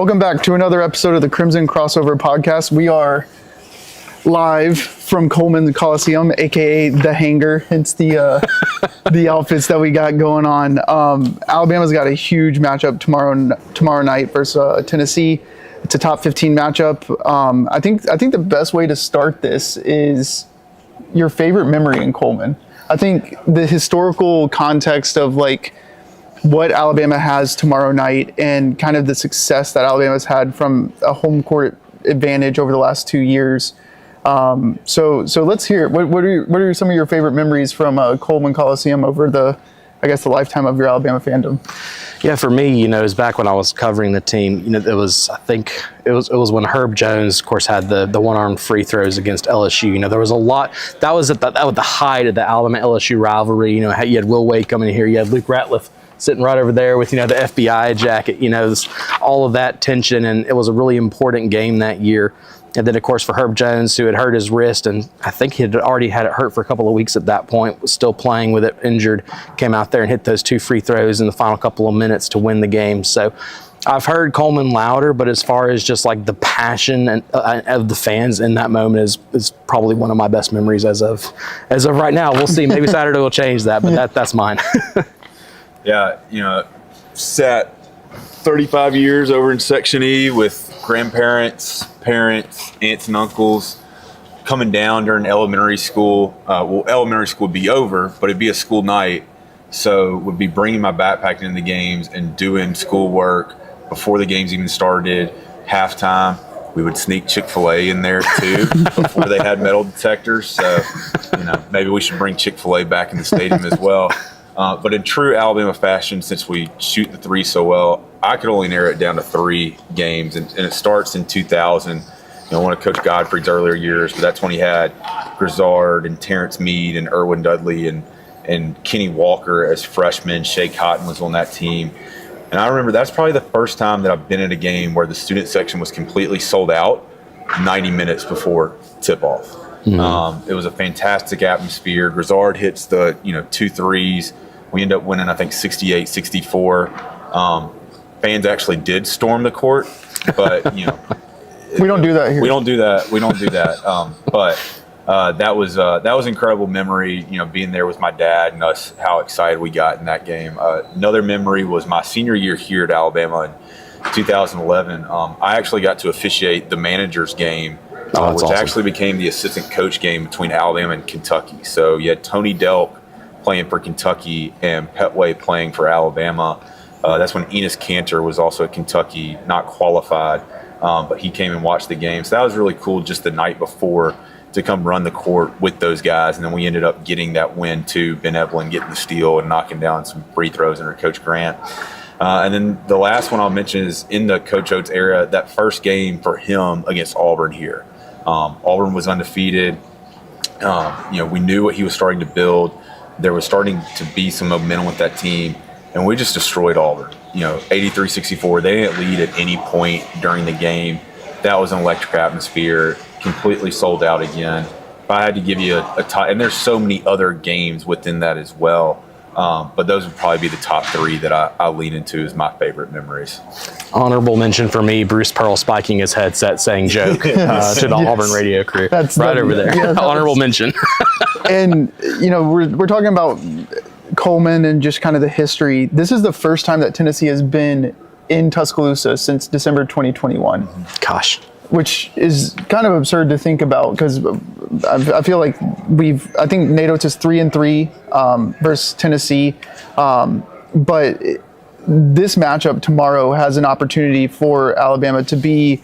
Welcome back to another episode of the Crimson Crossover Podcast. We are live from Coleman Coliseum, aka the Hangar. Hence the outfits that we got going on. Alabama's got a huge matchup tomorrow night versus Tennessee. It's a top 15 matchup. I think the best way to start this is your favorite memory in Coleman. I think the historical context of like what Alabama has tomorrow night and kind of the success that Alabama's had from a home court advantage over the last 2 years. So let's hear it. What are some of your favorite memories from Coleman Coliseum over the lifetime of your Alabama fandom? Yeah, for me, it was back when I was covering the team. It was when Herb Jones, of course, had the one-armed free throws against LSU. There was a lot. That was at the height of the Alabama LSU rivalry. You had Will Wade coming in here. You had Luke Ratliff sitting right over there with the FBI jacket. All of that tension, and it was a really important game that year. And then, of course, for Herb Jones, who had hurt his wrist, and I think he had already had it hurt for a couple of weeks at that point, was still playing with it, injured, came out there and hit those 2 free throws in the final couple of minutes to win the game. So I've heard Coleman louder, but as far as just like the passion of the fans in that moment is probably one of my best memories as of right now. We'll see. Maybe Saturday will change that, but that's mine. Yeah, sat 35 years over in Section E with grandparents, parents, aunts and uncles coming down during elementary school. Elementary school would be over, but it'd be a school night. So would be bringing my backpack into the games and doing schoolwork before the games even started. Halftime, we would sneak Chick-fil-A in there too before they had metal detectors. So, maybe we should bring Chick-fil-A back in the stadium as well. But in true Alabama fashion, since we shoot the three so well, I could only narrow it down to 3 games. And it starts in 2000, one of Coach Godfrey's earlier years, but that's when he had Grizzard and Terrence Mead and Erwin Dudley and Kenny Walker as freshmen. Shea Cotton was on that team. And I remember that's probably the first time that I've been at a game where the student section was completely sold out 90 minutes before tip-off. Mm-hmm. It was a fantastic atmosphere. Grizzard hits the 2 threes. We end up winning, I think, 68-64. Fans actually did storm the court, but we don't do that here. We don't do that. But that was an incredible memory. Being there with my dad and us, how excited we got in that game. Another memory was my senior year here at Alabama in 2011. I actually got to officiate the manager's game. Which awesome. Actually became the assistant coach game between Alabama and Kentucky. So you had Tony Delk playing for Kentucky and Petway playing for Alabama. That's when Enos Cantor was also at Kentucky, not qualified, but he came and watched the game. So that was really cool just the night before to come run the court with those guys. And then we ended up getting that win too, Ben Evelyn getting the steal and knocking down some free throws under Coach Grant. And then the last one I'll mention is in the Coach Oates era, that first game for him against Auburn here. Auburn was undefeated. We knew what he was starting to build. There was starting to be some momentum with that team, and we just destroyed Auburn. 83-64. They didn't lead at any point during the game. That was an electric atmosphere, completely sold out again. If I had to give you a top, and there's so many other games within that as well, but those would probably be the top 3 that I lean into as my favorite memories. Honorable mention for me, Bruce Pearl spiking his headset saying joke to the Auburn radio crew. That's right over there. Yeah, honorable mention. And, we're talking about Coleman and just kind of the history. This is the first time that Tennessee has been in Tuscaloosa since December 2021. Gosh. Which is kind of absurd to think about because I feel like I think Nate Oates is 3-3 versus Tennessee. But this matchup tomorrow has an opportunity for Alabama to be,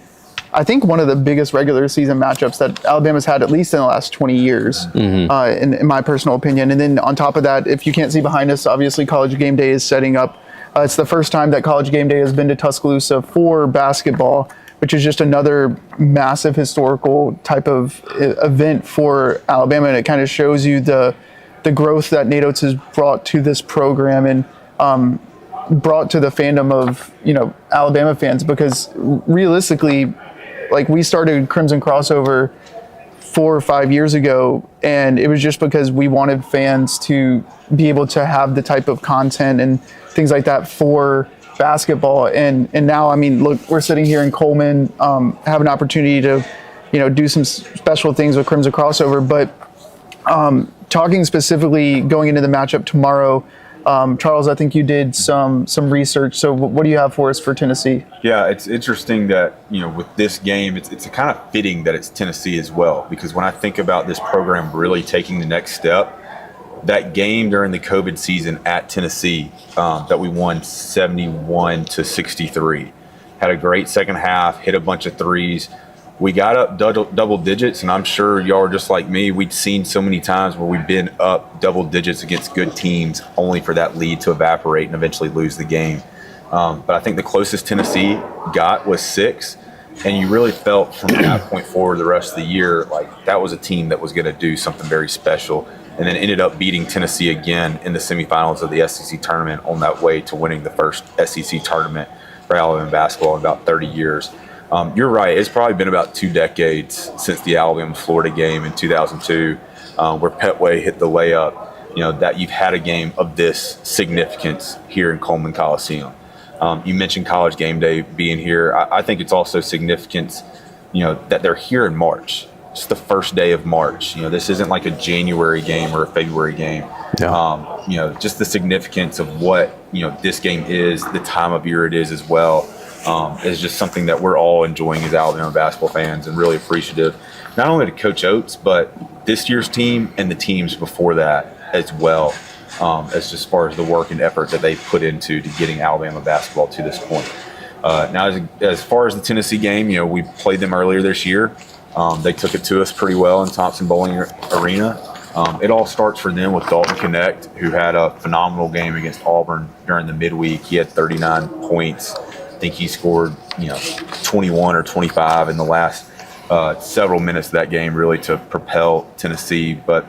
I think, one of the biggest regular season matchups that Alabama's had at least in the last 20 years, in my personal opinion. And then on top of that, if you can't see behind us, obviously College Game Day is setting up. It's the first time that College Game Day has been to Tuscaloosa for basketball, which is just another massive historical type of event for Alabama. And it kind of shows you the growth that Nate Oates has brought to this program and brought to the fandom of, Alabama fans, because realistically, like, we started Crimson Crossover 4 or 5 years ago, and it was just because we wanted fans to be able to have the type of content and things like that for basketball. And now, I mean, look, we're sitting here in Coleman, have an opportunity to, do some special things with Crimson Crossover. But talking specifically going into the matchup tomorrow, Charles, I think you did some research. So what do you have for us for Tennessee? Yeah, it's interesting that, with this game, it's kind of fitting that it's Tennessee as well, because when I think about this program really taking the next step, that game during the COVID season at Tennessee that we won 71-63, had a great second half, hit a bunch of threes. We got up double digits, and I'm sure y'all are just like me. We'd seen so many times where we've been up double digits against good teams only for that lead to evaporate and eventually lose the game. But I think the closest Tennessee got was 6, and you really felt from that point forward the rest of the year like that was a team that was going to do something very special, and then ended up beating Tennessee again in the semifinals of the SEC tournament on that way to winning the first SEC tournament for Alabama basketball in about 30 years. You're right. It's probably been about 2 decades since the Alabama-Florida game in 2002, where Petway hit the layup, that you've had a game of this significance here in Coleman Coliseum. You mentioned College Game Day being here. I think it's also significant, that they're here in March. It's the first day of March. This isn't like a January game or a February game. Yeah. Just the significance of what, this game is, the time of year it is as well. Is just something that we're all enjoying as Alabama basketball fans, and really appreciative, not only to Coach Oates, but this year's team and the teams before that as well, as far as the work and effort that they put into to getting Alabama basketball to this point. Now, as far as the Tennessee game, we played them earlier this year. They took it to us pretty well in Thompson Bowling Arena. It all starts for them with Dalton Connect, who had a phenomenal game against Auburn during the midweek. He had 39 points. I think he scored, 21 or 25 in the last several minutes of that game, really to propel Tennessee. But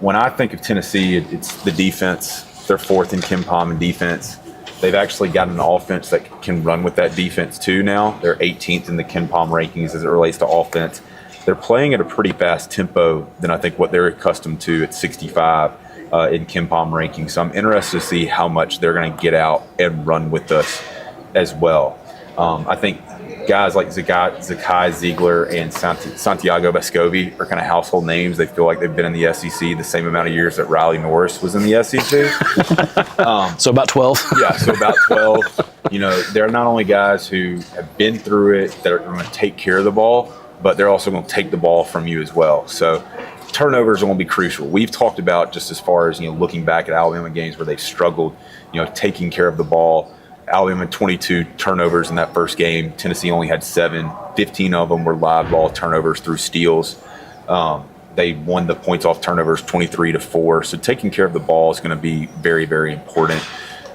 when I think of Tennessee, it's the defense. They're 4th in KenPom in defense. They've actually got an offense that can run with that defense too now. They're 18th in the KenPom rankings as it relates to offense. They're playing at a pretty fast tempo than I think what they're accustomed to at 65 in KenPom rankings. So I'm interested to see how much they're going to get out and run with us as well. I think guys like Zakai Ziegler and Santiago Vescovi are kind of household names. They feel like they've been in the SEC the same amount of years that Riley Norris was in the SEC. So about 12. Yeah, so about 12. They're not only guys who have been through it, that are going to take care of the ball, but they're also going to take the ball from you as well. So turnovers are going to be crucial. We've talked about, just as far as, looking back at Alabama games where they've struggled, taking care of the ball. Alabama had 22 turnovers in that first game. Tennessee only had 7. 15 of them were live ball turnovers through steals. They won the points off turnovers 23-4. So taking care of the ball is going to be very, very important.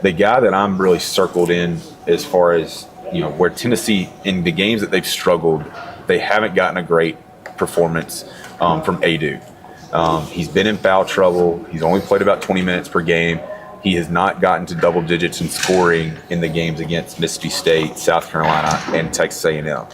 The guy that I'm really circled in as far as, where Tennessee, in the games that they've struggled, they haven't gotten a great performance from Adu. He's been in foul trouble. He's only played about 20 minutes per game. He has not gotten to double digits in scoring in the games against Mississippi State, South Carolina, and Texas A&M.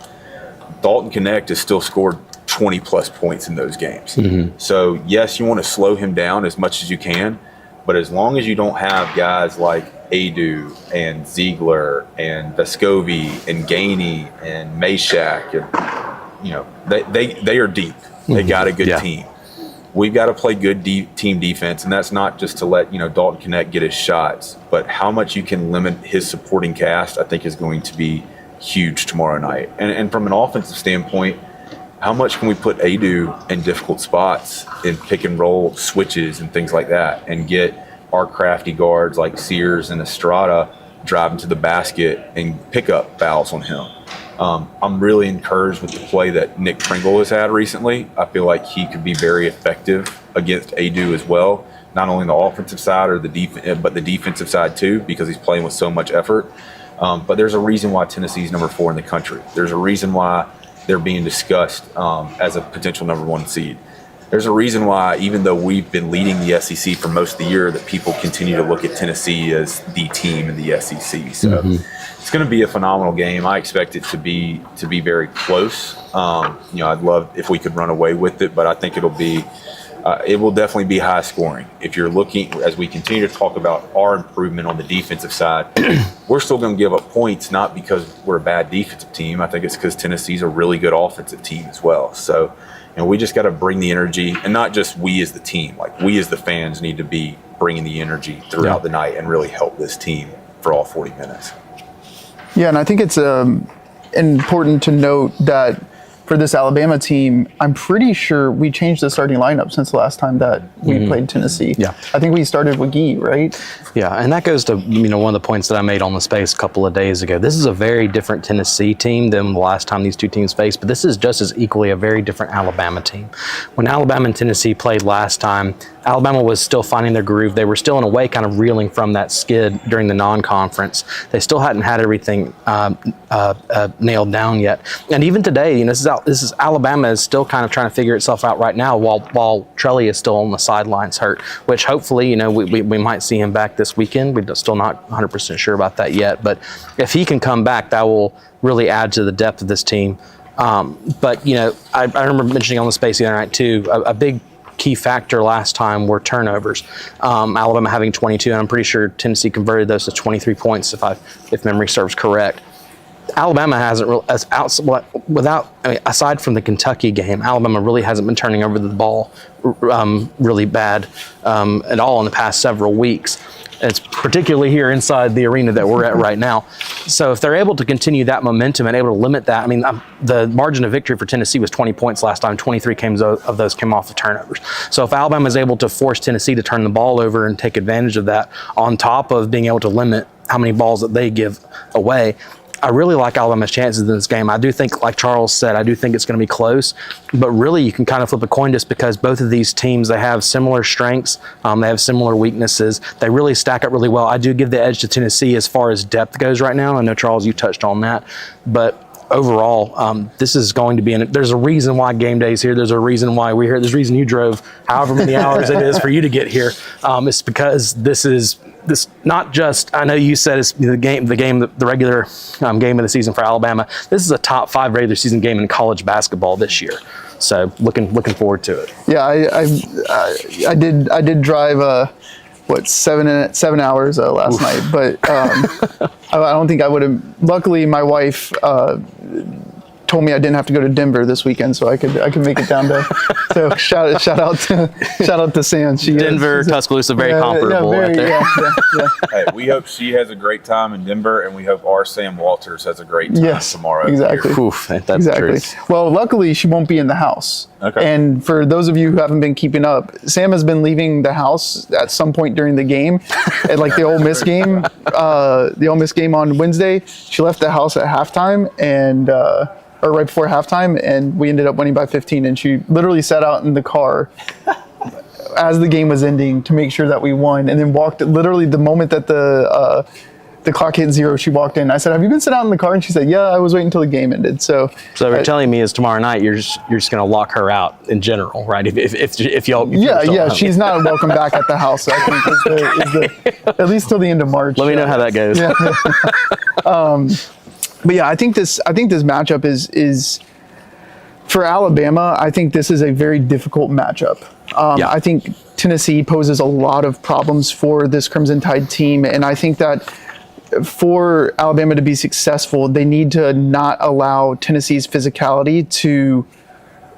Dalton Connect has still scored 20-plus points in those games. Mm-hmm. So, yes, you want to slow him down as much as you can, but as long as you don't have guys like Adu and Ziegler and Vescovi and Gainey and Meshack, and, they are deep. Mm-hmm. They got a good team. We've got to play good team defense, and that's not just to let Dalton Connect get his shots, but how much you can limit his supporting cast, I think, is going to be huge tomorrow night. And from an offensive standpoint, how much can we put Adu in difficult spots in pick and roll switches and things like that, and get our crafty guards like Sears and Estrada driving to the basket and pick up fouls on him? I'm really encouraged with the play that Nick Pringle has had recently. I feel like he could be very effective against Adu as well, not only on the offensive side or but the defensive side too, because he's playing with so much effort. But there's a reason why Tennessee's number 4 in the country. There's a reason why they're being discussed as a potential number 1 seed. There's a reason why, even though we've been leading the SEC for most of the year, that people continue to look at Tennessee as the team in the SEC. So it's going to be a phenomenal game. I expect it to be very close. I'd love if we could run away with it, but I think it'll be it will definitely be high scoring. If you're looking, as we continue to talk about our improvement on the defensive side, we're still going to give up points, not because we're a bad defensive team. I think it's because Tennessee's a really good offensive team as well. So, we just got to bring the energy, and not just we as the team. Like, we as the fans need to be bringing the energy throughout the night and really help this team for all 40 minutes. Yeah, and I think it's important to note that for this Alabama team, I'm pretty sure we changed the starting lineup since the last time that we played Tennessee. Yeah. I think we started with Gee, right? Yeah, and that goes to one of the points that I made on the space a couple of days ago. This is a very different Tennessee team than the last time these two teams faced, but this is just as equally a very different Alabama team. When Alabama and Tennessee played last time, Alabama was still finding their groove. They were still in a way kind of reeling from that skid during the non-conference. They still hadn't had everything nailed down yet. And even today, this is Alabama is still kind of trying to figure itself out right now while Trelly is still on the sidelines hurt, which hopefully, we might see him back this weekend. We're still not 100% sure about that yet. But if he can come back, that will really add to the depth of this team. But I remember mentioning on the space the other night too, a big key factor last time were turnovers. Alabama having 22, and I'm pretty sure Tennessee converted those to 23 points if memory serves correct. Alabama hasn't aside from the Kentucky game, Alabama really hasn't been turning over the ball really bad at all in the past several weeks. It's particularly here inside the arena that we're at right now. So if they're able to continue that momentum and able to limit that, the margin of victory for Tennessee was 20 points last time. 23 of those came off of turnovers. So if Alabama is able to force Tennessee to turn the ball over and take advantage of that, on top of being able to limit how many balls that they give away, I really like Alabama's chances in this game. I do think, like Charles said, I do think it's going to be close, but really you can kind of flip a coin just because both of these teams, they have similar strengths, they have similar weaknesses. They really stack up really well. I do give the edge to Tennessee as far as depth goes right now. I know, Charles, you touched on that, but overall, this is going to be there's a reason why game day's here. There's a reason why we're here. There's a reason you drove however many hours it is for you to get here. It's because this not just, I know you said it's the regular game of the season for Alabama. This is a top 5 regular season game in college basketball this year. So looking forward to it. Yeah, I did drive 7 hours last night, but I don't think I would have. Luckily, my wife told me I didn't have to go to Denver this weekend, so I could make it down to. So shout out to Sam. Denver, Tuscaloosa, very comparable. Yeah, right there. Yeah. Hey, we hope she has a great time in Denver, and we hope our Sam Walters has a great time tomorrow. Exactly. Oof, that's exactly. True. Well, luckily she won't be in the house. Okay. And for those of you who haven't been keeping up, Sam has been leaving the house at some point during the game, at like the Ole Miss game, on Wednesday. She left the house at halftime or right before halftime, and we ended up winning by 15. And she literally sat out in the car as the game was ending to make sure that we won, and then walked. Literally, the moment that the clock hit 0, she walked in. I said, "Have you been sitting out in the car?" And she said, "Yeah, I was waiting until the game ended." So what you're telling me is tomorrow night you're just going to lock her out in general, right? If y'all. Yeah, she's not welcome back at the house. I think at least till the end of March. Let me know how that goes. Yeah. But yeah, I think this matchup is for Alabama. I think this is a very difficult matchup. I think Tennessee poses a lot of problems for this Crimson Tide team, and I think that for Alabama to be successful, they need to not allow Tennessee's physicality to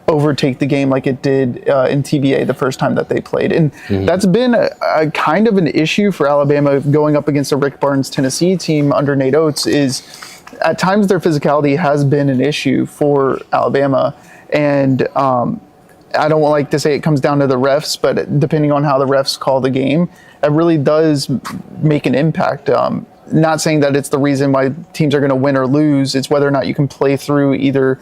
overtake the game like it did in TBA the first time that they played. And that's been a kind of an issue for Alabama going up against a Rick Barnes Tennessee team under Nate Oates. Is at times their physicality has been an issue for Alabama. And I don't like to say it comes down to the refs, but depending on how the refs call the game, it really does make an impact. Not saying that it's the reason why teams are going to win or lose. It's whether or not you can play through either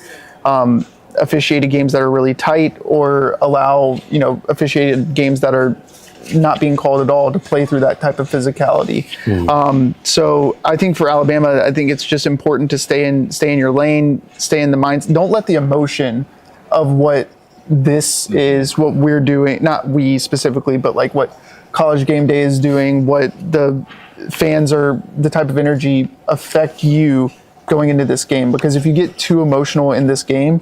officiated games that are really tight or allow, officiated games that are not being called at all to play through that type of physicality. So I think for Alabama, I think it's just important to stay in your lane, stay in the minds. Don't let the emotion of what this is, what we're doing, not we specifically, but like what College Game Day is doing, what the fans are, the type of energy affect you going into this game. Because if you get too emotional in this game,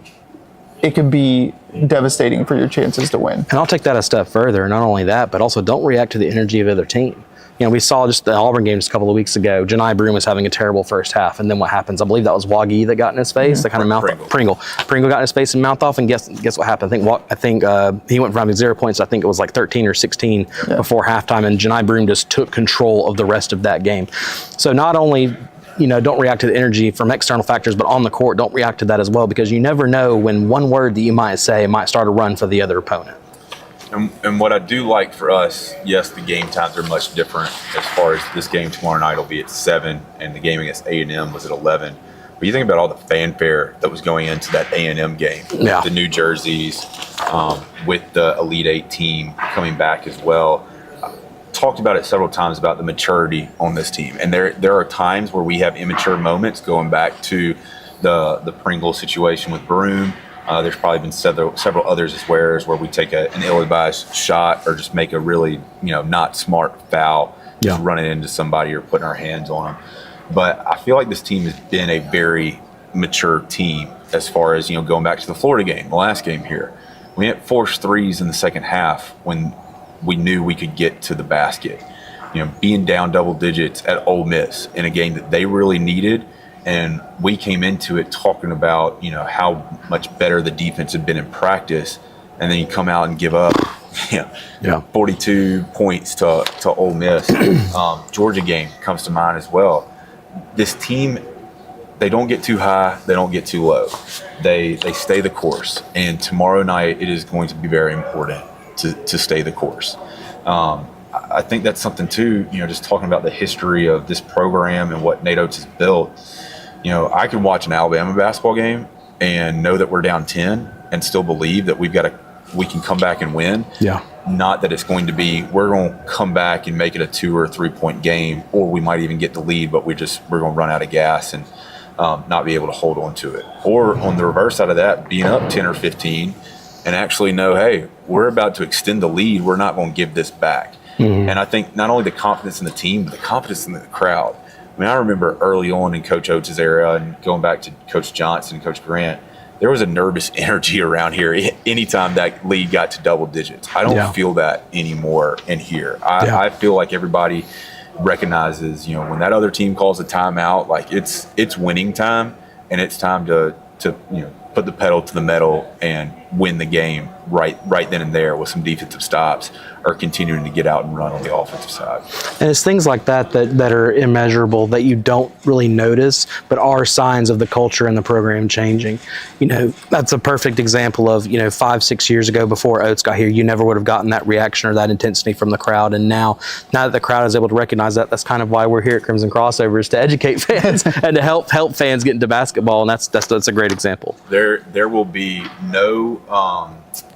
it could be devastating for your chances to win. And I'll take that a step further. Not only that, but also don't react to the energy of the other team. You know, we saw just the Auburn game just a couple of weeks ago. Janai Broom was having a terrible first half, and then what happens? I believe that was Wagee that got in his face. That kind of mouth Pringle got in his face and mouth off, and guess what happened? I think he went from having 0 points. I think it was like 13 or 16 before halftime, and Janai Broom just took control of the rest of that game. So not only, you know, don't react to the energy from external factors, but on the court, don't react to that as well, because you never know when one word that you might say might start a run for the other opponent. And what I do like for us, yes, the game times are much different. As far as this game tomorrow night will be at 7, and the game against A&M was at 11. But you think about all the fanfare that was going into that A&M game, the New Jerseys, with the Elite Eight team coming back as well. Talked about it several times about the maturity on this team, and there are times where we have immature moments, going back to the Pringle situation with Broom. There's probably been several others as where we take an ill-advised shot or just make a really, not smart foul, just running into somebody or putting our hands on them. But I feel like this team has been a very mature team as far as, going back to the Florida game, the last game here. We had forced threes in the second half when we knew we could get to the basket. Being down double digits at Ole Miss in a game that they really needed. And we came into it talking about, how much better the defense had been in practice. And then you come out and give up 42 points to Ole Miss. Georgia game comes to mind as well. This team, they don't get too high, they don't get too low. They stay the course. And tomorrow night, it is going to be very important to stay the course. I think that's something too, just talking about the history of this program and what Nate Oates has built. I can watch an Alabama basketball game and know that we're down 10 and still believe that we can come back and win. Yeah. Not that it's going to be, we're going to come back and make it a 2 or 3 point game, or we might even get the lead, but we're going to run out of gas and not be able to hold on to it. Or on the reverse side of that, being up 10 or 15 and actually know, hey, we're about to extend the lead. We're not going to give this back. Mm-hmm. And I think not only the confidence in the team, but the confidence in the crowd. I mean, I remember early on in Coach Oates' era and going back to Coach Johnson, Coach Grant, there was a nervous energy around here anytime that league got to double digits. I don't feel that anymore in here. I feel like everybody recognizes, when that other team calls a timeout, like it's winning time, and it's time to put the pedal to the metal and win the game right then and there with some defensive stops, or continuing to get out and run on the offensive side. And it's things like that are immeasurable, that you don't really notice, but are signs of the culture and the program changing. That's a perfect example of, 5-6 years ago before Oates got here, you never would have gotten that reaction or that intensity from the crowd. And now that the crowd is able to recognize that, that's kind of why we're here at Crimson Crossovers, to educate fans and to help fans get into basketball. And that's a great example. There will be no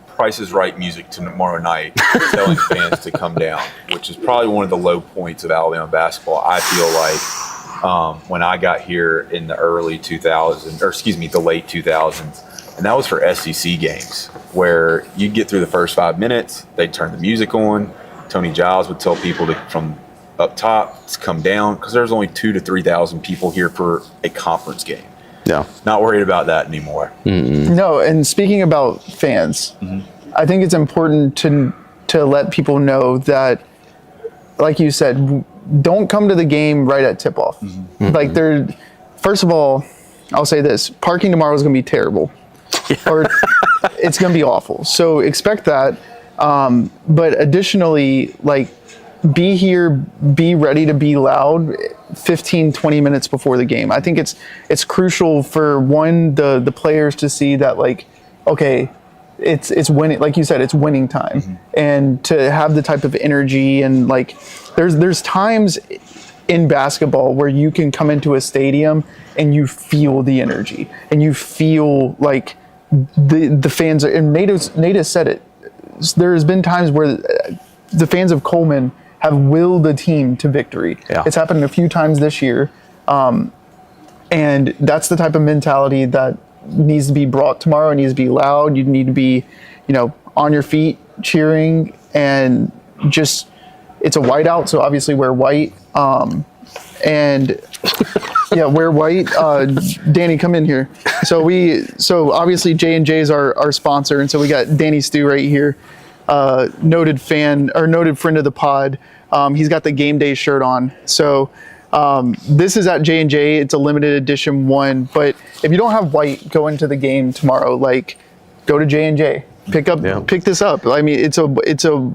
Price is Right music tomorrow night telling fans to come down, which is probably one of the low points of Alabama basketball. I feel like when I got here in the the late 2000s, and that was for SEC games, where you'd get through the first 5 minutes, they'd turn the music on. Tony Giles would tell people from up top to come down, because there's only 2,000 to 3,000 people here for a conference game. Yeah, not worried about that anymore. Mm-mm. No, and speaking about fans, I think it's important to let people know that, like you said, don't come to the game right at tip-off. Mm-hmm. Like, first of all, I'll say this: parking tomorrow is going to be terrible, or it's going to be awful. So expect that. But additionally, like, be here, be ready to be loud 15, 20 minutes before the game. I think it's crucial for the players to see that, like, okay, it's winning, like you said, it's winning time, and to have the type of energy, and like there's times in basketball where you can come into a stadium and you feel the energy, and you feel like the fans are, and Nate has said it. There's been times where the fans of Coleman have willed the team to victory. Yeah. It's happened a few times this year. And that's the type of mentality that needs to be brought tomorrow. It needs to be loud. You need to be, on your feet, cheering, and just, it's a whiteout, so obviously wear white. and yeah, wear white. Danny, come in here. So obviously J&J is our sponsor, and so we got Danny Stew right here, noted fan or noted friend of the pod. He's got the game day shirt on. So this is at J&J. It's a limited edition one, but if you don't have white going to the game tomorrow, like go to J&J, pick this up. I mean, it's a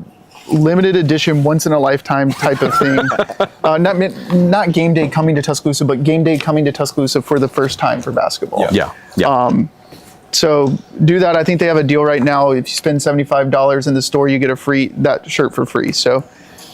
limited edition, once in a lifetime type of thing. Not game day coming to Tuscaloosa, but game day coming to Tuscaloosa for the first time for basketball. Yeah. So do that. I think they have a deal right now. If you spend $75 in the store, you get that shirt for free. So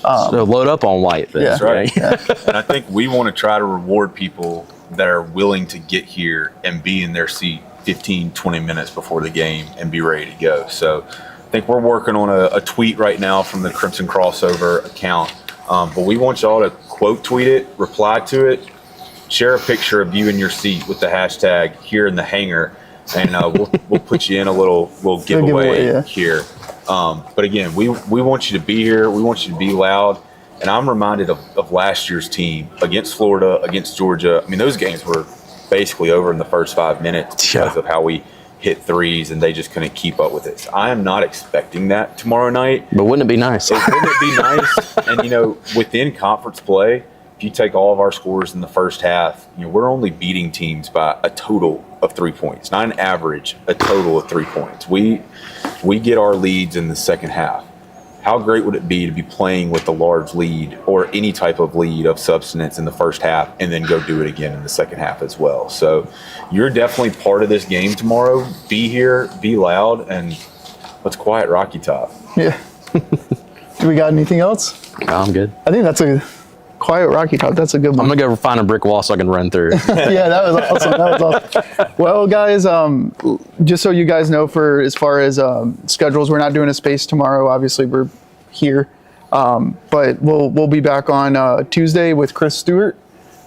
load up on white. Then, yeah, right. Yeah. And I think we want to try to reward people that are willing to get here and be in their seat 15, 20 minutes before the game and be ready to go. So I think we're working on a tweet right now from the Crimson Crossover account. But we want y'all to quote tweet it, reply to it, share a picture of you in your seat with the hashtag here in the hangar, and we'll put you in a little giveaway here. But again, we want you to be here. We want you to be loud. And I'm reminded of last year's team against Florida, against Georgia. I mean, those games were basically over in the first 5 minutes because of how we hit threes and they just couldn't keep up with it. So I am not expecting that tomorrow night. But wouldn't it be nice? Wouldn't it be nice? And, within conference play, if you take all of our scores in the first half, we're only beating teams by a total of 3 points, not an average, a total of 3 points. We get our leads in the second half. How great would it be to be playing with a large lead or any type of lead of substance in the first half and then go do it again in the second half as well? So you're definitely part of this game tomorrow. Be here, be loud, and let's quiet Rocky Top. Yeah. Do we got anything else? No, I'm good. I think that's a quiet Rocky Top. That's a good one. I'm gonna go find a brick wall so I can run through. Yeah, that was awesome. Well, guys, just so you guys know, for as far as schedules, we're not doing a space tomorrow. Obviously, we're here, but we'll be back on Tuesday with Chris Stewart,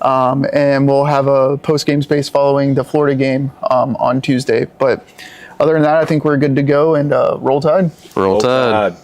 and we'll have a post game space following the Florida game on Tuesday. But other than that, I think we're good to go, and roll Tide. Roll Tide.